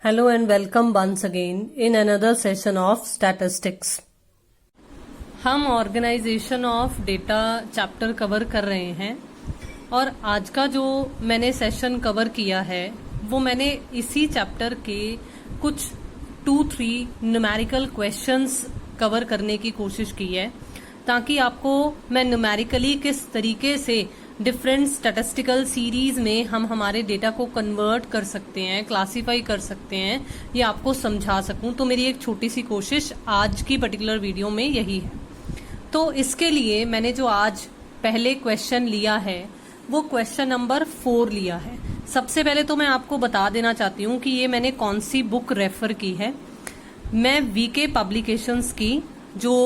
Hello and welcome once again in another session of statistics. हम organisation of data chapter cover कर रहे हैं और आज का जो मैंने सेशन कवर किया है वो मैंने इसी चैप्टर के कुछ 2-3 न्यूमेरिकल क्वेश्चंस कवर करने की कोशिश की है ताकि आपको मैं न्यूमेरिकली किस तरीके से डिफरेंट स्टैटिस्टिकल सीरीज में हम हमारे डेटा को कन्वर्ट कर सकते हैं, क्लासिफाई कर सकते हैं, ये आपको समझा सकूं। तो मेरी एक छोटी सी कोशिश आज की पर्टिकुलर वीडियो में यही है। तो इसके लिए मैंने जो आज पहले क्वेश्चन लिया है वो क्वेश्चन नंबर 4 लिया है। सबसे पहले तो मैं आपको बता देना चाहती हूँ कि ये मैंने कौन सी बुक रेफर की है। मैं वीके पब्लिकेशंस की जो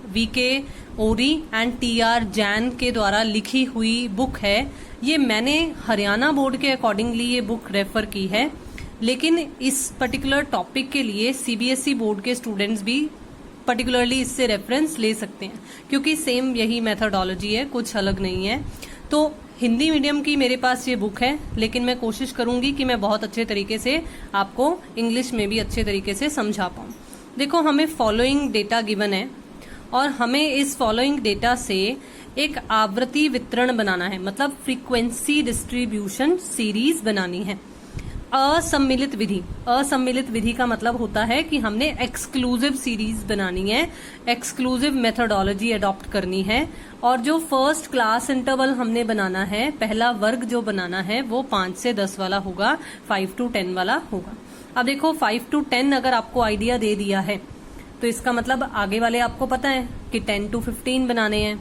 वीके ओरी एंड टीआर जैन के द्वारा लिखी हुई बुक है, ये मैंने हरियाणा बोर्ड के अकॉर्डिंगली ये बुक रेफर की है, लेकिन इस पर्टिकुलर टॉपिक के लिए सीबीएसई बोर्ड के स्टूडेंट्स भी पर्टिकुलरली इससे रेफरेंस ले सकते हैं क्योंकि सेम यही मेथोडोलॉजी है, कुछ अलग नहीं है। तो हिंदी मीडियम की मेरे पास ये बुक है, लेकिन मैं कोशिश करूंगी कि मैं बहुत अच्छे तरीके से आपको इंग्लिश में भी अच्छे तरीके से समझा पाऊं। देखो, हमें फॉलोइंग डेटा गिवन है और हमें इस फॉलोइंग डेटा से एक आवृत्ति वितरण बनाना है, मतलब फ्रीक्वेंसी डिस्ट्रीब्यूशन सीरीज बनानी है। असम्मिलित विधि, असम्मिलित विधि का मतलब होता है कि हमने एक्सक्लूसिव सीरीज बनानी है, एक्सक्लूसिव मेथोडोलॉजी अडॉप्ट करनी है। और जो फर्स्ट क्लास इंटरवल हमने बनाना है, पहला वर्ग जो बनाना है वो 5 से 10 वाला होगा, 5 to 10 वाला होगा। अब देखो, 5 to 10 अगर आपको आइडिया दे दिया है तो इसका मतलब आगे वाले आपको पता है कि 10 to 15 बनाने हैं,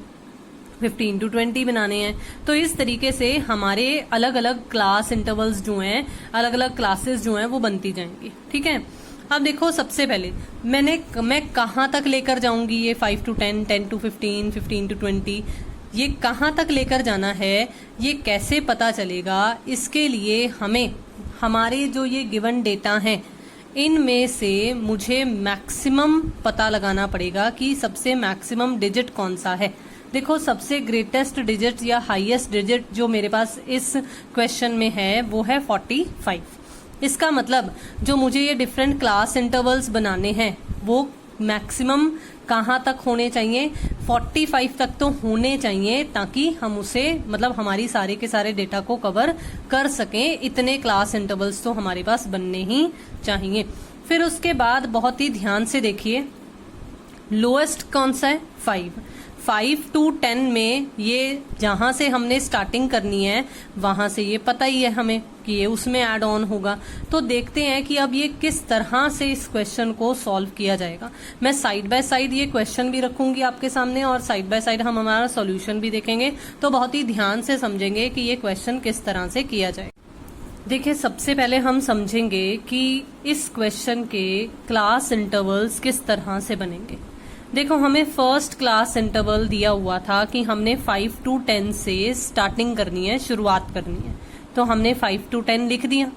15 to 20 बनाने हैं। तो इस तरीके से हमारे अलग अलग क्लास इंटरवल्स जो हैं, अलग अलग क्लासेस जो हैं वो बनती जाएंगी। ठीक है। अब देखो, सबसे पहले मैं कहाँ तक लेकर जाऊंगी ये 5 to 10, 10 to 15, 15 to 20, ये कहाँ तक लेकर जाना है, ये कैसे पता चलेगा? इसके लिए हमें हमारे जो ये गिवन डेटा हैं इनमें से मुझे मैक्सिमम पता लगाना पड़ेगा कि सबसे मैक्सिमम डिजिट कौन सा है। देखो, सबसे ग्रेटेस्ट डिजिट या हाईएस्ट डिजिट जो मेरे पास इस क्वेश्चन में है वो है 45। इसका मतलब जो मुझे ये डिफरेंट क्लास इंटरवल्स बनाने हैं वो मैक्सिमम कहाँ तक होने चाहिए? 45 तक तो होने चाहिए, ताकि हम उसे, मतलब हमारी सारे के सारे डेटा को कवर कर सकें। इतने क्लास इंटरवल्स तो हमारे पास बनने ही चाहिए। फिर उसके बाद बहुत ही ध्यान से देखिए, लोएस्ट कौन सा है? 5 to 10 में ये जहां से हमने स्टार्टिंग करनी है वहां से ये पता ही है हमें कि ये उसमें ऐड ऑन होगा। तो देखते हैं कि अब ये किस तरह से इस क्वेश्चन को सॉल्व किया जाएगा। मैं साइड बाय साइड ये क्वेश्चन भी रखूंगी आपके सामने और साइड बाय साइड हम हमारा सॉल्यूशन भी देखेंगे, तो बहुत ही ध्यान से समझेंगे कि ये क्वेश्चन किस तरह से किया जाए। देखिए, सबसे पहले हम समझेंगे कि इस क्वेश्चन के क्लास इंटरवल्स किस तरह से बनेंगे। देखो, हमें फर्स्ट क्लास इंटरवल दिया हुआ था कि हमने 5 to 10 से स्टार्टिंग करनी है, शुरुआत करनी है, तो हमने 5 to 10 लिख दिया।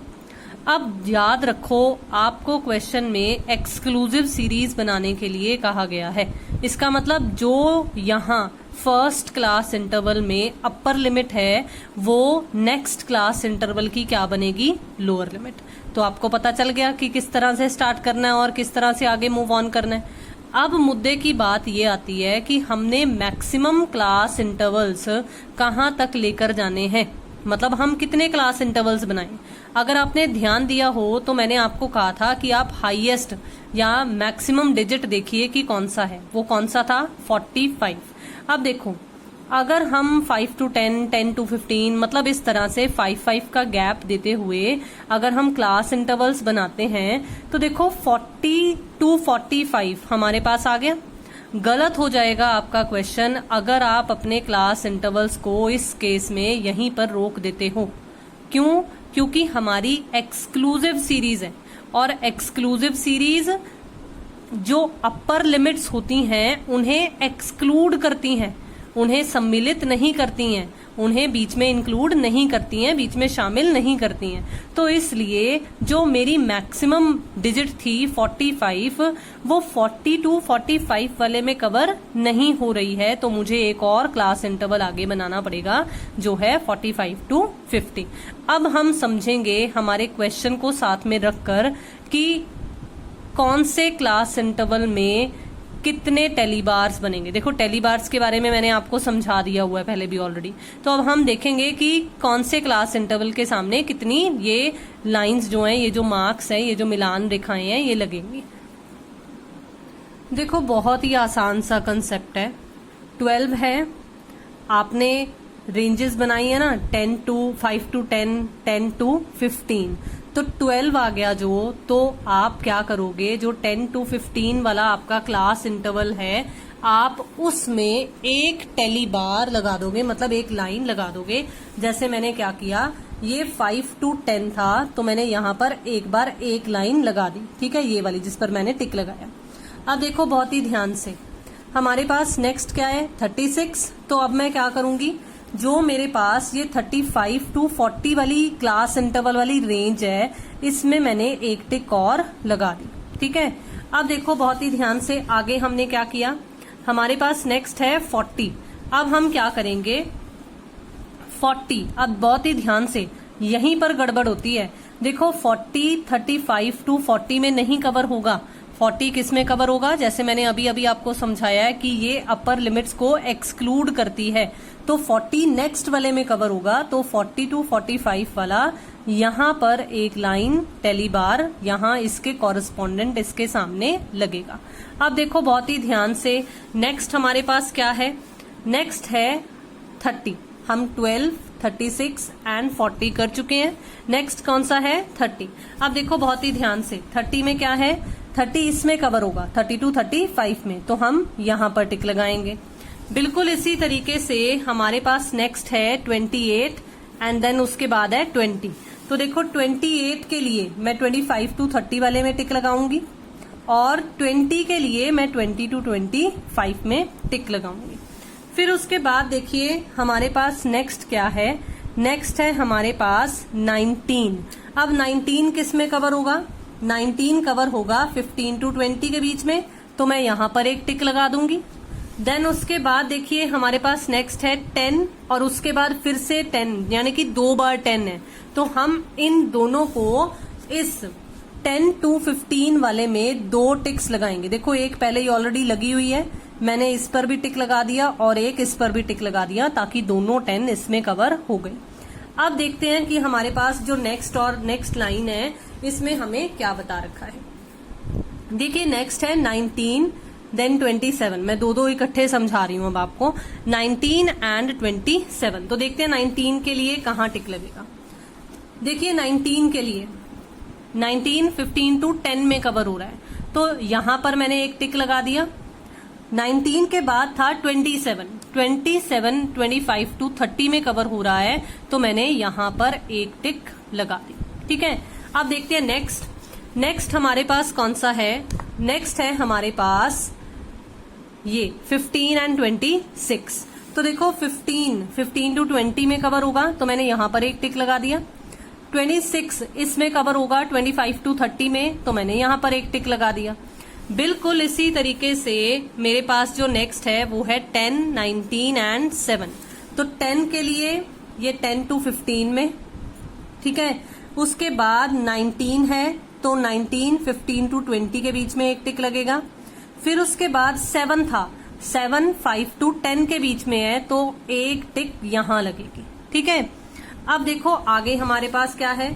अब याद रखो, आपको क्वेश्चन में एक्सक्लूसिव सीरीज बनाने के लिए कहा गया है। इसका मतलब जो यहाँ फर्स्ट क्लास इंटरवल में अपर लिमिट है वो नेक्स्ट क्लास इंटरवल की क्या बनेगी? Lower limit. तो आपको पता चल गया कि किस तरह से स्टार्ट करना है और किस तरह से आगे मूव ऑन करना है। अब मुद्दे की बात ये आती है कि हमने मैक्सिमम क्लास इंटरवल्स कहाँ तक लेकर जाने हैं, मतलब हम कितने क्लास इंटरवल्स बनाएं। अगर आपने ध्यान दिया हो तो मैंने आपको कहा था कि आप हाईएस्ट या मैक्सिमम डिजिट देखिए कि कौन सा है। वो कौन सा था? 45। अब देखो, अगर हम 5 to 10, 10 to 15, मतलब इस तरह से 5 का गैप देते हुए अगर हम क्लास इंटरवल्स बनाते हैं तो देखो 40 to 45 हमारे पास आ गया। गलत हो जाएगा आपका क्वेश्चन अगर आप अपने क्लास इंटरवल्स को इस केस में यहीं पर रोक देते हो। क्यों? क्योंकि हमारी एक्सक्लूसिव सीरीज है और एक्सक्लूसिव सीरीज जो अपर लिमिट्स होती हैं उन्हें एक्सक्लूड करती हैं, उन्हें सम्मिलित नहीं करती हैं, उन्हें बीच में इंक्लूड नहीं करती हैं, बीच में शामिल नहीं करती हैं। तो इसलिए जो मेरी मैक्सिमम डिजिट थी 45, वो 40 to 45 वाले में कवर नहीं हो रही है। तो मुझे एक और क्लास इंटरवल आगे बनाना पड़ेगा जो है 45 to 50। अब हम समझेंगे हमारे क्वेश्चन को साथ में रखकर कि कौन से क्लास इंटरवल में कितने टेलीबार्स बनेंगे। देखो टेलीबार्स के बारे में मैंने आपको समझा दिया हुआ है पहले भी ऑलरेडी। तो अब हम देखेंगे कि कौन से क्लास इंटरवल के सामने कितनी ये लाइंस जो हैं, ये जो मार्क्स हैं, ये जो मिलान रेखाएं हैं, ये लगेंगी। देखो बहुत ही आसान सा कंसेप्ट है। 12 है, आपने रेंजेस बनाई है ना, 10 to 5 to 10, 10 to 15। तो 12 आ गया जो, तो आप क्या करोगे, जो 10 to 15 वाला आपका क्लास इंटरवल है, आप उसमें एक टेली बार लगा दोगे, मतलब एक लाइन लगा दोगे। जैसे मैंने क्या किया, ये 5 to 10 था, तो मैंने यहाँ पर एक बार एक लाइन लगा दी, ठीक है, ये वाली जिस पर मैंने टिक लगाया। अब देखो बहुत ही ध्यान से, हमारे पास नेक्स्ट क्या है 36। तो अब मैं क्या करूंगी, जो मेरे पास ये 35 to 40 वाली क्लास इंटरवल वाली रेंज है, इसमें मैंने एक टिक और लगा दी, ठीक है। अब देखो बहुत ही ध्यान से, आगे हमने क्या किया, हमारे पास नेक्स्ट है 40। अब हम क्या करेंगे 40। अब बहुत ही ध्यान से, यहीं पर गड़बड़ होती है। देखो 40 35 to 40 में नहीं कवर होगा। 40 किस में कवर होगा, जैसे मैंने अभी अभी आपको समझाया है कि ये अपर लिमिट्स को एक्सक्लूड करती है। तो 40 नेक्स्ट वाले में कवर होगा। तो 40 to 45 वाला यहाँ पर एक लाइन टेली बार, यहाँ इसके कॉरेस्पॉन्डेंट इसके सामने लगेगा। अब देखो बहुत ही ध्यान से, नेक्स्ट हमारे पास क्या है, नेक्स्ट है 30। हम 12, 36 एंड 40 कर चुके हैं। नेक्स्ट कौन सा है 30। अब देखो बहुत ही ध्यान से, 30 में क्या है, 30 इसमें कवर होगा 30 to 35 में, तो हम यहाँ पर टिक लगाएंगे। बिल्कुल इसी तरीके से हमारे पास नेक्स्ट है 28 एंड देन उसके बाद है 20। तो देखो 28 के लिए मैं 25 to 30 वाले में टिक लगाऊंगी और 20 के लिए मैं 20 to 25 में टिक लगाऊंगी। फिर उसके बाद देखिए हमारे पास नेक्स्ट क्या है, नेक्स्ट है हमारे पास 19। अब 19 किस में कवर होगा, 19 कवर होगा 15 to 20 के बीच में, तो मैं यहाँ पर एक टिक लगा दूंगी। देन उसके बाद देखिए हमारे पास नेक्स्ट है 10 और उसके बाद फिर से 10, यानी कि 2 बार 10 है। तो हम इन दोनों को इस 10 to 15 वाले में 2 टिक्स लगाएंगे। देखो एक पहले ही ऑलरेडी लगी हुई है, मैंने इस पर भी टिक लगा दिया और एक इस पर भी टिक लगा दिया, ताकि दोनों 10 इसमें कवर हो गई। अब देखते हैं कि हमारे पास जो नेक्स्ट और नेक्स्ट लाइन है, इसमें हमें क्या बता रखा है। देखिए नेक्स्ट है 19 देन 27। मैं दो इकट्ठे समझा रही हूं अब आपको, 19 एंड 27। तो देखते हैं 19 के लिए कहाँ टिक लगेगा। देखिए 19 के लिए 19 15 to 10 में कवर हो रहा है, तो यहां पर मैंने एक टिक लगा दिया। 19 के बाद था 27, 25 to 30 में कवर हो रहा है, तो मैंने यहां पर एक टिक लगा दी, ठीक है। अब देखते हैं नेक्स्ट हमारे पास कौन सा है, नेक्स्ट है हमारे पास ये 15 एंड 26। तो देखो 15 to 20 में कवर होगा, तो मैंने यहां पर एक टिक लगा दिया। 26 इसमें कवर होगा 25 to 30 में, तो मैंने यहां पर एक टिक लगा दिया। बिल्कुल इसी तरीके से मेरे पास जो नेक्स्ट है वो है 10, 19 एंड 7। तो 10 के लिए ये 10 to 15 में, ठीक है। उसके बाद 19 है, तो 19 15 to 20 के बीच में एक टिक लगेगा। फिर उसके बाद 7 था, 7 5 to 10 के बीच में है, तो एक टिक यहां लगेगी, ठीक है। अब देखो आगे हमारे पास क्या है,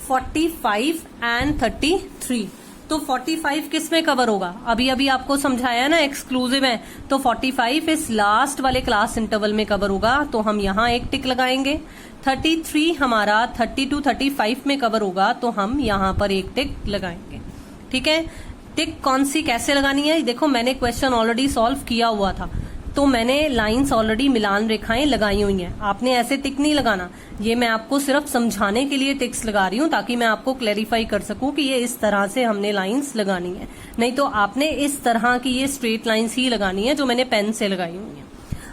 45 एंड 33। तो 45 किस में कवर होगा, अभी अभी आपको समझाया ना एक्सक्लूसिव है, तो 45 इस लास्ट वाले क्लास इंटरवल में कवर होगा, तो हम यहाँ एक टिक लगाएंगे। 33 हमारा 30 to 35 में कवर होगा, तो हम यहाँ पर एक टिक लगाएंगे, ठीक है। टिक कौन सी कैसे लगानी है, देखो मैंने क्वेश्चन ऑलरेडी सॉल्व किया हुआ था, तो मैंने लाइंस ऑलरेडी मिलान रेखाएं लगाई हुई हैं। आपने ऐसे टिक नहीं लगाना, ये मैं आपको सिर्फ समझाने के लिए टिक्स लगा रही हूँ, ताकि मैं आपको क्लैरिफाई कर सकूं कि ये इस तरह से हमने लाइंस लगानी है। नहीं तो आपने इस तरह की ये स्ट्रेट लाइंस ही लगानी है जो मैंने पेन से लगाई हुई है।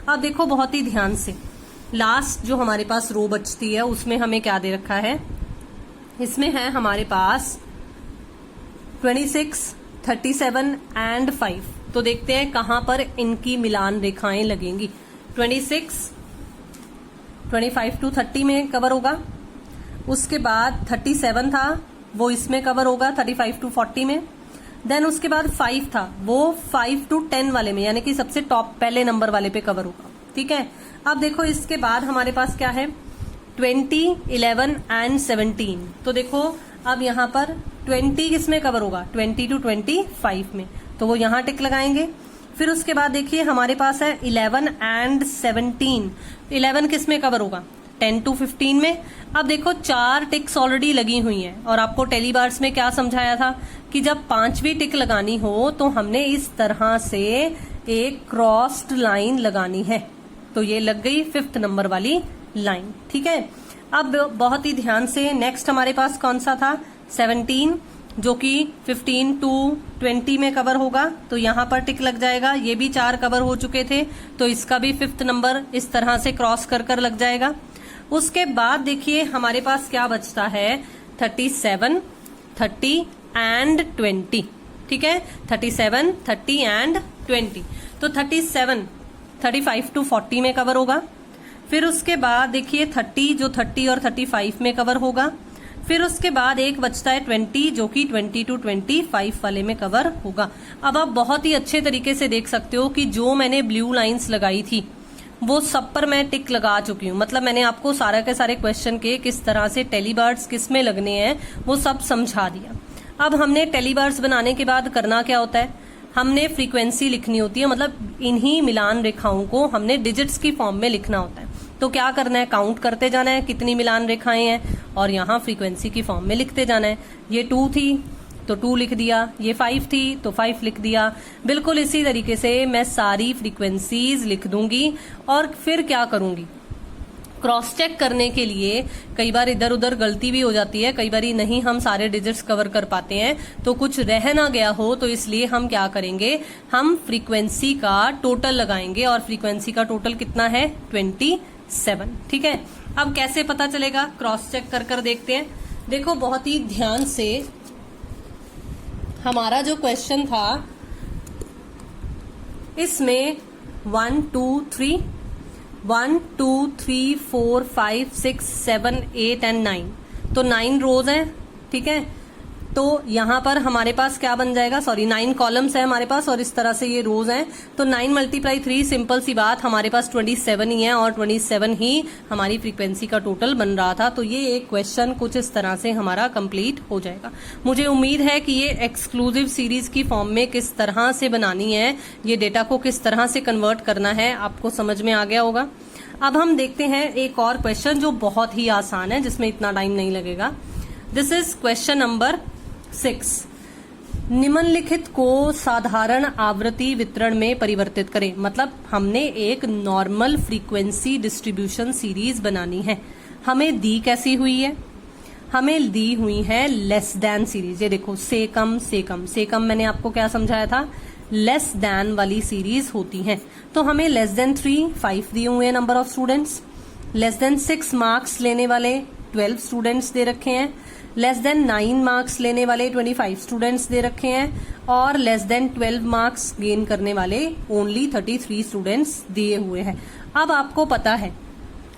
अब देखो बहुत ही ध्यान से, लास्ट जो हमारे पास रो बचती है उसमें हमें क्या दे रखा है, इसमें है हमारे पास 26, 37 एंड 5। तो देखते हैं कहां पर इनकी मिलान रेखाएं लगेंगी। 26, 25 to 30 में कवर होगा। उसके बाद 37 था, वो इसमें कवर होगा 35 to 40 में। देन उसके बाद 5 था, वो 5 to 10 वाले में, यानी कि सबसे टॉप पहले नंबर वाले पे कवर होगा। ठीक है, अब देखो इसके बाद हमारे पास क्या है, 20, 11 एंड 17। तो देखो अब यहाँ पर 20 किसमें कवर होगा, 20 to 25 में, तो वो यहाँ टिक लगाएंगे। फिर उसके बाद देखिए हमारे पास है 11 एंड 17। 11 किसमें कवर होगा, 10 to 15 में। अब देखो 4 टिक्स ऑलरेडी लगी हुई हैं, और आपको टेलीबार्स में क्या समझाया था कि जब 5वीं टिक लगानी हो तो हमने इस तरह से एक क्रॉस्ड लाइन लगानी है। तो ये लग गई 5th नंबर वाली लाइन। ठीक है, अब बहुत ही ध्यान से नेक्स्ट हमारे पास कौन सा था, 17, जो कि 15 to 20 में कवर होगा, तो यहाँ पर टिक लग जाएगा। ये भी 4 कवर हो चुके थे, तो इसका भी 5th नंबर इस तरह से क्रॉस कर कर लग जाएगा। उसके बाद देखिए हमारे पास क्या बचता है, 37, 30 एंड 20। ठीक है, 37, 30 एंड 20। तो 37 35 to 40 में कवर होगा। फिर उसके बाद देखिए 30, जो 30 और 35 में कवर होगा। फिर उसके बाद एक बचता है 20, जो कि 20 to 25 वाले में कवर होगा। अब आप बहुत ही अच्छे तरीके से देख सकते हो कि जो मैंने ब्लू लाइंस लगाई थी वो सब पर मैं टिक लगा चुकी हूँ। मतलब मैंने आपको सारे के सारे क्वेश्चन के किस तरह से टेलीबार्स किस में लगने हैं वो सब समझा दिया। अब हमने टेलीबार्स बनाने के बाद करना क्या होता है, हमने फ्रीक्वेंसी लिखनी होती है, मतलब इन्हीं मिलान रेखाओं को हमने डिजिट्स की फॉर्म में लिखना होता है। तो क्या करना है, काउंट करते जाना है कितनी मिलान रेखाएं हैं, और यहाँ फ्रीक्वेंसी की फॉर्म में लिखते जाना है। ये 2 थी तो 2 लिख दिया, ये 5 थी तो 5 लिख दिया। बिल्कुल इसी तरीके से मैं सारी फ्रीक्वेंसीज लिख दूंगी। और फिर क्या करूंगी, क्रॉस चेक करने के लिए कई बार इधर उधर गलती भी हो जाती है, कई बार नहीं हम सारे डिजिट्स कवर कर पाते हैं, तो कुछ रह ना गया हो, तो इसलिए हम क्या करेंगे, हम फ्रीक्वेंसी का टोटल लगाएंगे। और फ्रीक्वेंसी का टोटल कितना है, 27। ठीक है, अब कैसे पता चलेगा, क्रॉस चेक कर कर देखते हैं। देखो बहुत ही ध्यान से, हमारा जो क्वेश्चन था इसमें 1 2 3 1 2 3 4 5 6 7 8 एंड 9, तो 9 रोज हैं। ठीक है, तो यहां पर हमारे पास क्या बन जाएगा, 9 कॉलम्स है हमारे पास, और इस तरह से ये रोज हैं। तो 9 × 3, सिंपल सी बात, हमारे पास 27 ही है, और 27 ही हमारी फ्रीक्वेंसी का टोटल बन रहा था। तो ये एक क्वेश्चन कुछ इस तरह से हमारा कंप्लीट हो जाएगा। मुझे उम्मीद है कि ये एक्सक्लूसिव सीरीज की फॉर्म में किस तरह से बनानी है, ये डेटा को किस तरह से कन्वर्ट करना है, आपको समझ में आ गया होगा। अब हम देखते हैं एक और क्वेश्चन जो बहुत ही आसान है, जिसमें इतना टाइम नहीं लगेगा। This is question number 6। निम्नलिखित को साधारण आवृत्ति वितरण में परिवर्तित करें। मतलब हमने एक नॉर्मल फ्रीक्वेंसी डिस्ट्रीब्यूशन सीरीज बनानी है। हमें दी कैसी हुई है, हमें दी हुई है लेस देन सीरीज। ये देखो, से कम से कम, से कम मैंने आपको क्या समझाया था, लेस देन वाली सीरीज होती है। तो हमें लेस देन 3 5 दिए हुए हैं number of students, less than 6 marks लेने वाले 12 स्टूडेंट्स दे रखे हैं, लेस देन 9 मार्क्स लेने वाले 25 स्टूडेंट्स दे रखे हैं, और लेस देन 12 मार्क्स गेन करने वाले ओनली 33 स्टूडेंट्स दिए हुए हैं। अब आपको पता है,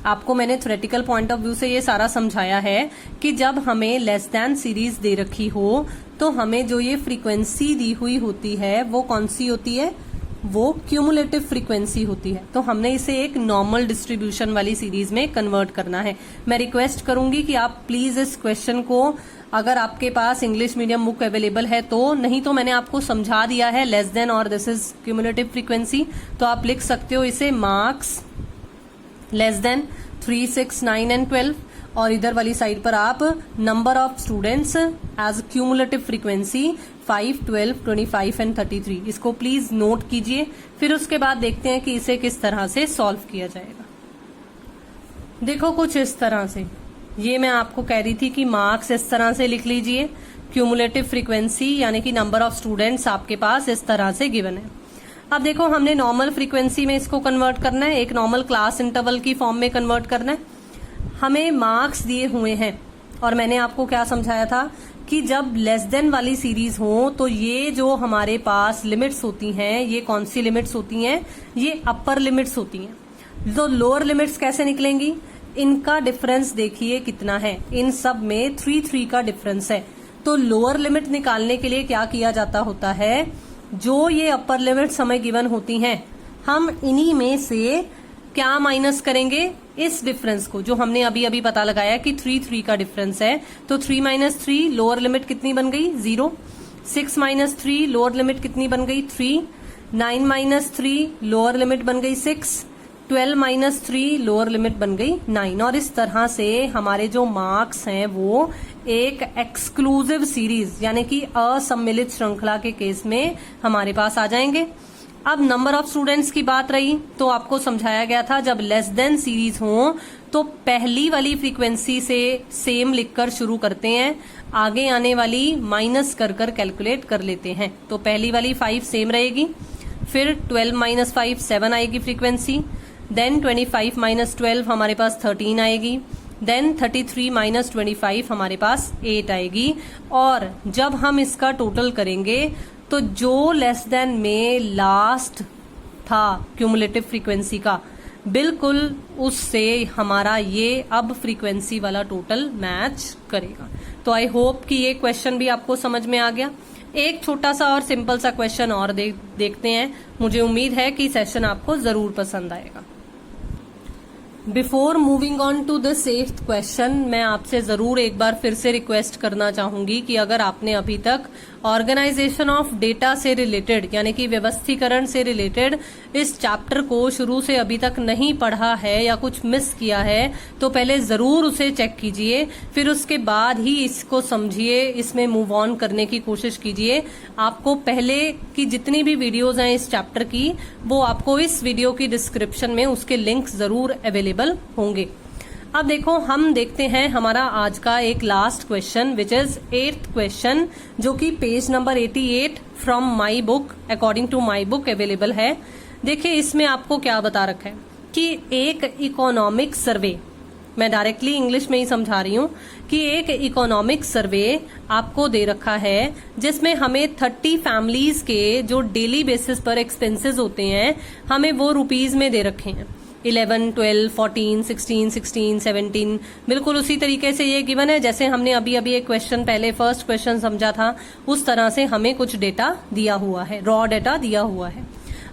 आपको मैंने थ्योरेटिकल पॉइंट ऑफ व्यू से ये सारा समझाया है कि जब हमें लेस देन सीरीज दे रखी हो तो हमें जो ये फ्रीक्वेंसी दी हुई होती है वो कौन सी होती है, वो क्यूमुलेटिव फ्रीक्वेंसी होती है। तो हमने इसे एक नॉर्मल डिस्ट्रीब्यूशन वाली सीरीज में कन्वर्ट करना है। मैं रिक्वेस्ट करूंगी कि आप प्लीज इस क्वेश्चन को, अगर आपके पास इंग्लिश मीडियम बुक अवेलेबल है तो, नहीं तो मैंने आपको समझा दिया है लेस देन और दिस इज क्यूमुलेटिव फ्रीक्वेंसी, तो आप लिख सकते हो इसे मार्क्स लेस देन 3 6 9 एंड 12, और इधर वाली साइड पर आप number of students as cumulative frequency 5 12 25 and 33। इसको प्लीज नोट कीजिए। फिर उसके बाद देखते हैं कि इसे किस तरह से सॉल्व किया जाएगा। देखो कुछ इस तरह से, ये मैं आपको कह रही थी कि मार्क्स इस तरह से लिख लीजिए, क्यूमुलेटिव फ्रीक्वेंसी यानी कि नंबर ऑफ स्टूडेंट्स आपके पास इस तरह से गिवन है। अब देखो हमने नॉर्मल फ्रीक्वेंसी में इसको कन्वर्ट करना है, एक नॉर्मल क्लास इंटरवल की फॉर्म में कन्वर्ट करना है। हमें मार्क्स दिए हुए हैं और मैंने आपको क्या समझाया था कि जब लेस देन वाली सीरीज हो तो ये जो हमारे पास लिमिट्स होती हैं, ये कौन सी लिमिट्स होती हैं, ये अपर लिमिट्स होती हैं। तो लोअर लिमिट्स कैसे निकलेंगी, इनका डिफरेंस देखिए कितना है, इन सब में 3 का डिफरेंस है। तो लोअर लिमिट निकालने के लिए क्या किया जाता होता है, जो ये अपर लिमिट्स हमें गिवन होती हैं, हम इन्हीं में से क्या माइनस करेंगे, इस डिफरेंस को, जो हमने अभी अभी पता लगाया कि 3 का डिफरेंस है। तो 3 - 3 लोअर लिमिट कितनी बन गई, 0। 6 - 3 लोअर लिमिट कितनी बन गई, 3। 9 - 3 लोअर लिमिट बन गई 6। 12 - 3 लोअर लिमिट बन गई 9। और इस तरह से हमारे जो मार्क्स हैं वो एक एक्सक्लूसिव सीरीज यानी कि असम्मिलित श्रृंखला के केस में हमारे पास आ जाएंगे। अब नंबर ऑफ स्टूडेंट्स की बात रही तो आपको समझाया गया था जब लेस देन सीरीज हो तो पहली वाली फ्रीक्वेंसी से सेम लिखकर शुरू करते हैं, आगे आने वाली माइनस कर कैलकुलेट कर लेते हैं। तो पहली वाली 5 सेम रहेगी, फिर 12 - 5 7 आएगी फ्रीक्वेंसी, देन 25 - 12 हमारे पास 13 आएगी, देन 33 - 25 हमारे पास 8 आएगी। और जब हम इसका टोटल करेंगे तो जो लेस देन में लास्ट था क्यूमुलेटिव फ्रीक्वेंसी का, बिल्कुल उससे हमारा ये अब फ्रीक्वेंसी वाला टोटल मैच करेगा। तो आई होप कि ये क्वेश्चन भी आपको समझ में आ गया। एक छोटा सा और सिंपल सा क्वेश्चन और देखते हैं, मुझे उम्मीद है कि सेशन आपको जरूर पसंद आएगा। Before moving on to the 8th question, मैं आपसे जरूर एक बार फिर से रिक्वेस्ट करना चाहूंगी कि अगर आपने अभी तक ऑर्गेनाइजेशन ऑफ डेटा से रिलेटेड यानी कि व्यवस्थीकरण से रिलेटेड इस चैप्टर को शुरू से अभी तक नहीं पढ़ा है या कुछ मिस किया है तो पहले जरूर उसे चेक कीजिए, फिर उसके बाद ही इसको समझिए, इसमें मूव ऑन करने की कोशिश कीजिए। आपको पहले की जितनी भी वीडियोज हैं इस चैप्टर की, वो आपको इस वीडियो की डिस्क्रिप्शन में उसके लिंक्स जरूर अवेलेबल होंगे। अब देखो हम देखते हैं हमारा आज का एक last question which is 8th question, जो कि page number 88 from my book according to my book available है। देखिए इसमें आपको क्या बता रखा है कि एक इकोनॉमिक सर्वे, मैं डायरेक्टली इंग्लिश में ही समझा रही हूँ कि एक इकोनॉमिक सर्वे आपको दे रखा है जिसमें हमें 30 फैमिलीज के जो डेली बेसिस पर एक्सपेंसेस होते हैं हमें वो रुपीज में दे रखे हैं। 11, 12, 14, 16, 16, 17 बिल्कुल उसी तरीके से ये गिवन है जैसे हमने अभी अभी एक क्वेश्चन पहले फर्स्ट क्वेश्चन समझा था, उस तरह से हमें कुछ डेटा दिया हुआ है, रॉ डेटा दिया हुआ है।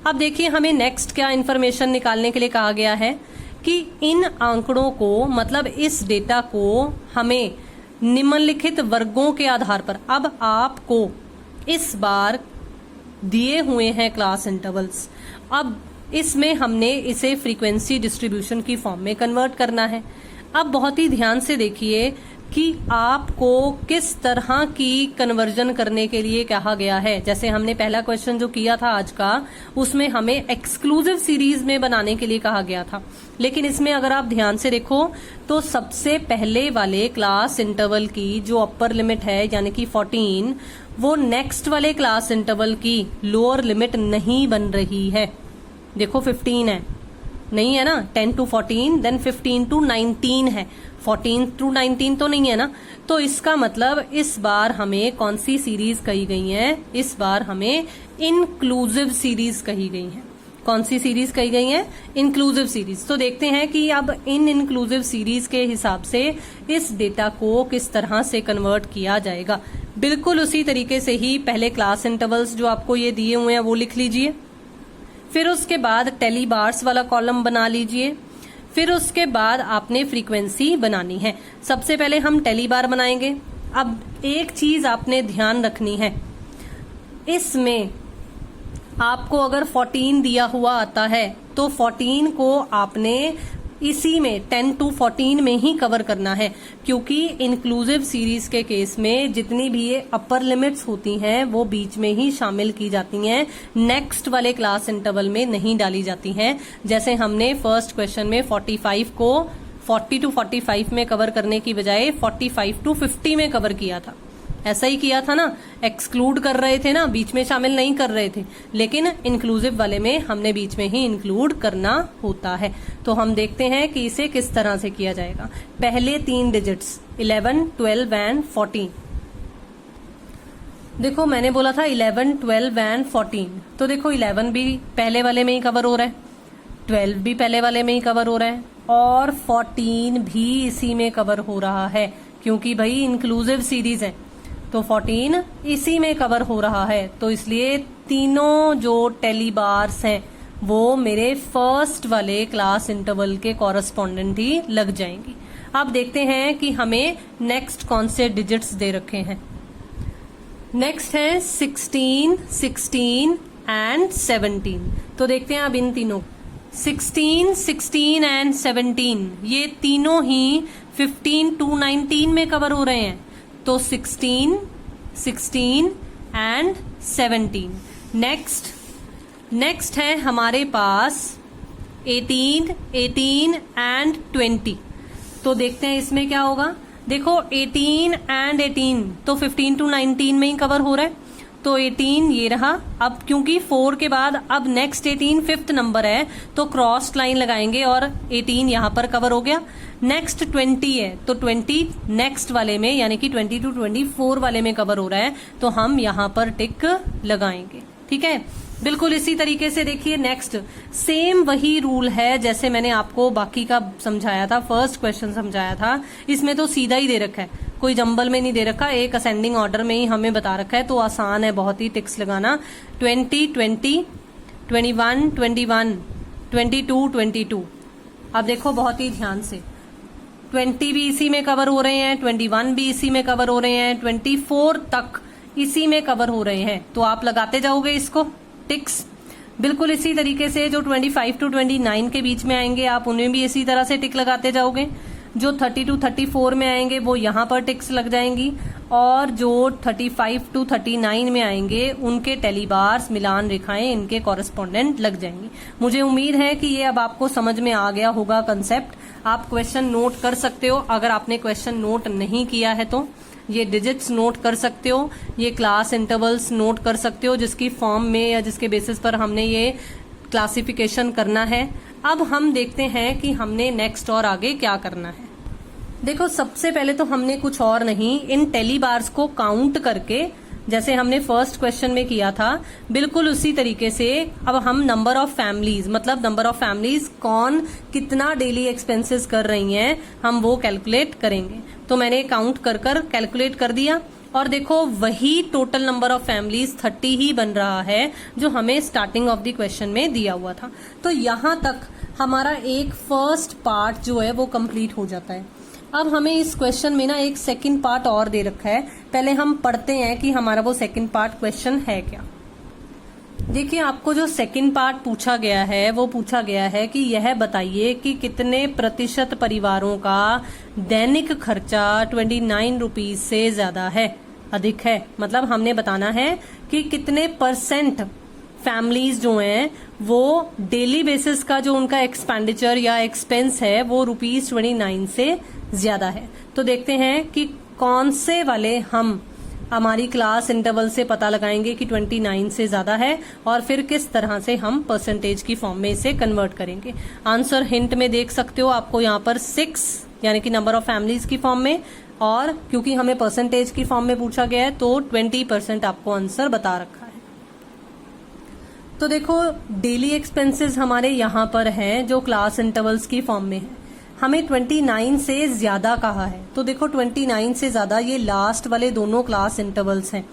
अब देखिए हमें नेक्स्ट क्या इन्फॉर्मेशन निकालने के लिए कहा गया है कि इन आंकड़ों को, मतलब इस डेटा को हमें निम्नलिखित वर्गों के आधार पर, अब आपको इस बार दिए हुए हैं क्लास इंटरवल्स, अब इसमें हमने इसे फ्रीक्वेंसी डिस्ट्रीब्यूशन की फॉर्म में कन्वर्ट करना है। अब बहुत ही ध्यान से देखिए कि आपको किस तरह की कन्वर्जन करने के लिए कहा गया है। जैसे हमने पहला क्वेश्चन जो किया था आज का, उसमें हमें एक्सक्लूसिव सीरीज में बनाने के लिए कहा गया था, लेकिन इसमें अगर आप ध्यान से देखो तो सबसे पहले वाले क्लास इंटरवल की जो अपर लिमिट है यानी कि 14, वो नेक्स्ट वाले क्लास इंटरवल की लोअर लिमिट नहीं बन रही है। देखो 15 है, नहीं है ना, 10 to 14, देन 15 to 19 है, 14 to 19 तो नहीं है ना। तो इसका मतलब इस बार हमें कौन सी सीरीज कही गई है, इस बार हमें इंक्लूसिव सीरीज कही गई है। कौन सी सीरीज कही गई है, इंक्लूसिव सीरीज। तो देखते हैं कि अब इन इंक्लूसिव सीरीज के हिसाब से इस डेटा को किस तरह से कन्वर्ट किया जाएगा। बिल्कुल उसी तरीके से ही पहले क्लास इंटरवल्स जो आपको ये दिए हुए हैं वो लिख लीजिए, फिर उसके बाद टेली बार्स वाला कॉलम बना लीजिए, फिर उसके बाद आपने फ्रीक्वेंसी बनानी है। सबसे पहले हम टेली बार बनाएंगे। अब एक चीज आपने ध्यान रखनी है, इसमें आपको अगर 14 दिया हुआ आता है तो 14 को आपने इसी में 10 to 14 में ही कवर करना है, क्योंकि इंक्लूसिव सीरीज के केस में जितनी भी ये अपर लिमिट्स होती हैं वो बीच में ही शामिल की जाती हैं, नेक्स्ट वाले क्लास इंटरवल में नहीं डाली जाती हैं। जैसे हमने फर्स्ट क्वेश्चन में 45 को 40 to 45 में कवर करने की बजाय 45 to 50 में कवर किया था, ऐसा ही किया था ना, एक्सक्लूड कर रहे थे ना, बीच में शामिल नहीं कर रहे थे, लेकिन इंक्लूसिव वाले में हमने बीच में ही इंक्लूड करना होता है। तो हम देखते हैं कि इसे किस तरह से किया जाएगा। पहले 3 डिजिट्स 11, 12 एंड 14। देखो मैंने बोला था 11, 12 एंड 14, तो देखो 11 भी पहले वाले में ही कवर हो रहा है, 12 भी पहले वाले में ही कवर हो रहा है, और 14 भी इसी में कवर हो रहा है, क्योंकि भाई इंक्लूसिव सीरीज है तो 14 इसी में कवर हो रहा है। तो इसलिए तीनों जो टेली बार्स हैं वो मेरे फर्स्ट वाले क्लास इंटरवल के कॉरस्पॉन्डेंट ही लग जाएंगी। अब देखते हैं कि हमें नेक्स्ट कौन से डिजिट्स दे रखे हैं। नेक्स्ट है 16, 16 एंड 17। तो देखते हैं अब इन तीनों 16, 16 एंड 17, ये तीनों ही 15 to 19 में कवर हो रहे हैं। तो 16, 16 एंड 17। नेक्स्ट है हमारे पास 18, 18 एंड 20। तो देखते हैं इसमें क्या होगा। देखो 18 एंड 18 तो 15 to 19 में ही कवर हो रहा है, तो 18 ये रहा। अब क्योंकि 4 के बाद अब नेक्स्ट 18 5th नंबर है, तो क्रॉस लाइन लगाएंगे और 18 यहाँ पर कवर हो गया। नेक्स्ट 20 है, तो 20 नेक्स्ट वाले में यानी कि 20 to 24 वाले में कवर हो रहा है, तो हम यहाँ पर टिक लगाएंगे। ठीक है, बिल्कुल इसी तरीके से देखिए नेक्स्ट सेम वही रूल है जैसे मैंने आपको बाकी का समझाया था, फर्स्ट क्वेश्चन समझाया था। इसमें तो सीधा ही दे रखा है, कोई जंबल में नहीं दे रखा, एक असेंडिंग ऑर्डर में ही हमें बता रखा है, तो आसान है बहुत ही टिक्स लगाना। 20, 20, 21, 21, 22, 22। अब देखो बहुत ही ध्यान से 20 भी इसी में कवर हो रहे हैं, 21 भी इसी में कवर हो रहे हैं, 24 तक इसी में कवर हो रहे हैं, तो आप लगाते जाओगे इसको टिक्स। बिल्कुल इसी तरीके से जो 25 to 29 के बीच में आएंगे आप उन्हें भी इसी तरह से टिक लगाते जाओगे। जो 30 to 34 में आएंगे वो यहाँ पर टिक्स लग जाएंगी, और जो 35 to 39 में आएंगे उनके टेलीबार्स मिलान रेखाएं इनके कॉरेस्पॉन्डेंट लग जाएंगी। मुझे उम्मीद है कि ये अब आपको समझ में आ गया होगा कंसेप्ट। आप क्वेश्चन नोट कर सकते हो, अगर आपने क्वेश्चन नोट नहीं किया है तो ये डिजिट्स नोट कर सकते हो, ये क्लास इंटरवल्स नोट कर सकते हो, जिसकी फॉर्म में या जिसके बेसिस पर हमने ये क्लासिफिकेशन करना है। अब हम देखते हैं कि हमने नेक्स्ट और आगे क्या करना है। देखो सबसे पहले तो हमने कुछ और नहीं, इन टेली बार्स को काउंट करके जैसे हमने फर्स्ट क्वेश्चन में किया था बिल्कुल उसी तरीके से अब हम नंबर ऑफ फैमिलीज, मतलब नंबर ऑफ फैमिलीज कौन कितना डेली एक्सपेंसेस कर रही हैं, हम वो कैलकुलेट करेंगे। तो मैंने काउंट कर कैलकुलेट कर दिया, और देखो वही टोटल नंबर ऑफ फैमिलीज 30 ही बन रहा है जो हमें स्टार्टिंग ऑफ द क्वेश्चन में दिया हुआ था। तो यहां तक हमारा एक फर्स्ट पार्ट जो है वो कंप्लीट हो जाता है। अब हमें इस क्वेश्चन में ना एक सेकंड पार्ट और दे रखा है, पहले हम पढ़ते हैं कि हमारा वो सेकंड पार्ट क्वेश्चन है क्या। देखिए आपको जो सेकंड पार्ट पूछा गया है वो पूछा गया है कि यह बताइए कि कितने प्रतिशत परिवारों का दैनिक खर्चा 29 रुपीज से ज्यादा है, अधिक है। मतलब हमने बताना है कि कितने परसेंट फैमिलीज जो हैं वो डेली बेसिस का जो उनका एक्सपेंडिचर या एक्सपेंस है वो ₹29 से ज्यादा है। तो देखते हैं कि कौन से वाले हम हमारी क्लास इंटरवल से पता लगाएंगे कि 29 से ज्यादा है, और फिर किस तरह से हम परसेंटेज की फॉर्म में इसे कन्वर्ट करेंगे। आंसर हिंट में देख सकते हो आपको यहाँ पर 6 यानी कि नंबर ऑफ फैमिलीज की फॉर्म में, और क्योंकि हमें परसेंटेज की फॉर्म में पूछा गया है तो 20% आपको आंसर बता रखा है। तो देखो डेली एक्सपेंसेस हमारे यहाँ पर हैं जो क्लास इंटरवल्स की फॉर्म में है, हमें 29 से ज्यादा कहा है। तो देखो 29 से ज्यादा ये लास्ट वाले दोनों क्लास इंटरवल्स हैं,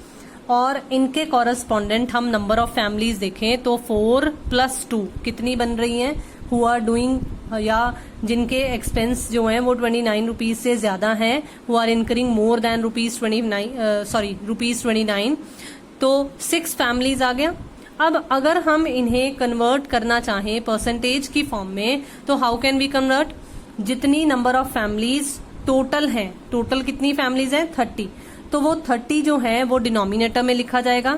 और इनके कॉरेस्पॉन्डेंट हम नंबर ऑफ फैमिलीज देखें तो 4 + 2 कितनी बन रही हैं, हु आर डूइंग या जिनके एक्सपेंस जो हैं वो 29 रुपीज से ज्यादा हैं, who are incurring more than ₹29। तो 6 फैमिलीज आ गया। अब अगर हम इन्हें कन्वर्ट करना चाहें परसेंटेज की फॉर्म में तो हाउ कैन वी कन्वर्ट, जितनी नंबर ऑफ फैमिलीज टोटल हैं, टोटल कितनी फैमिलीज हैं 30, तो वो 30 जो है वो डिनोमिनेटर में लिखा जाएगा,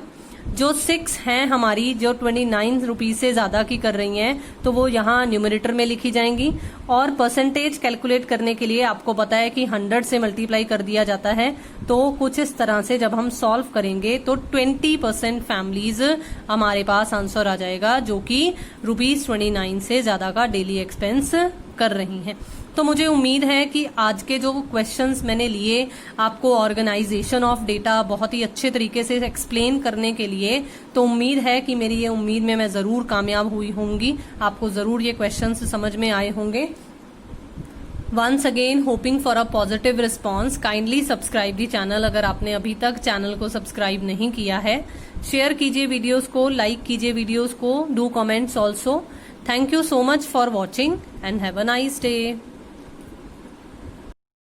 जो 6 हैं हमारी, जो 29 रुपीज से ज्यादा की कर रही हैं, तो वो यहाँ न्यूमरेटर में लिखी जाएंगी। और परसेंटेज कैलकुलेट करने के लिए आपको पता है कि 100 से मल्टीप्लाई कर दिया जाता है। तो कुछ इस तरह से जब हम सॉल्व करेंगे तो 20% फैमिलीज हमारे पास आंसर आ जाएगा, जो कि ₹29 से ज्यादा का डेली एक्सपेंस कर रही हैं। तो मुझे उम्मीद है कि आज के जो क्वेश्चंस मैंने लिए आपको ऑर्गेनाइजेशन ऑफ डेटा बहुत ही अच्छे तरीके से एक्सप्लेन करने के लिए, तो उम्मीद है कि मेरी ये उम्मीद में मैं जरूर कामयाब हुई होंगी। आपको जरूर ये क्वेश्चंस समझ में आए होंगे। Once again hoping for a positive response, kindly subscribe the channel अगर आपने अभी तक चैनल को सब्सक्राइब नहीं किया है। शेयर कीजिए वीडियोस को, लाइक कीजिए वीडियोस को, do comments also. Thank you so much for watching and have a nice day.